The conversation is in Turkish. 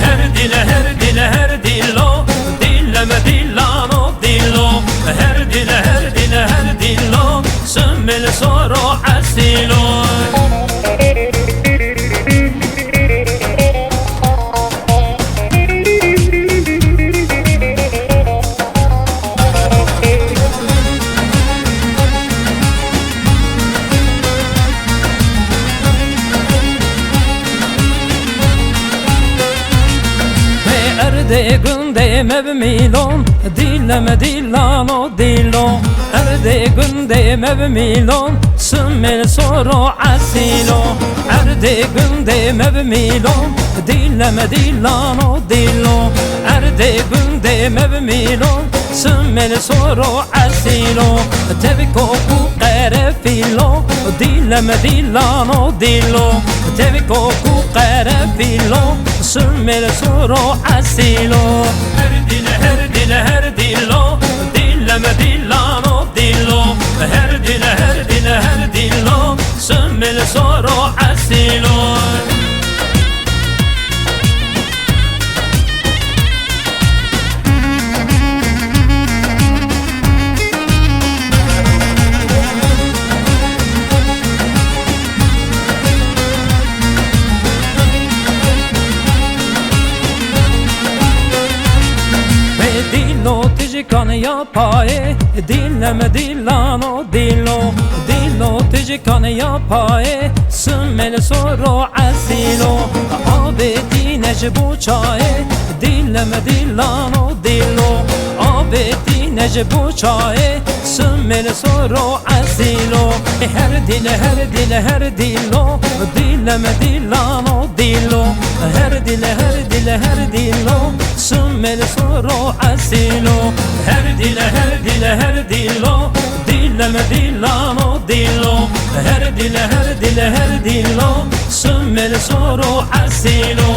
her dile her dile her dillo, dilleme dillano dillo, her dile her dile her dillo, sümmeli soru asilo. Erde günde mevmilon, dilleme dillano dillo, erde günde mevmilon, sümmeli soru asilo. Erde günde mevmilon, dilleme dillano dillo, erde günde mevmilon, sümmeli soru asilo. Teviko ku qarefilo, dilleme dillano dillo, teviko ku qarefilo, sümmeli soru asilo. Her dile her dile her dillo, dilleme dillano dillo, her dile her dile her dillo, sümmeli soru asilo. Kan yapaye, dilleme dillano dillo, dillo tici kan yapaye, sümmeli soru asilo. Abedi necbu çaye, dilleme dillano dillo, abedi necbu çaye, sümmeli soru asilo. Her dile her dile her dillo, dilleme dillano dillo, her dile her dile her dillo, sümmeli soru asilo. Her dile her dile her dillo, dilleme dillano dillo, her dile her dile her dillo, sümmeli soru asilo.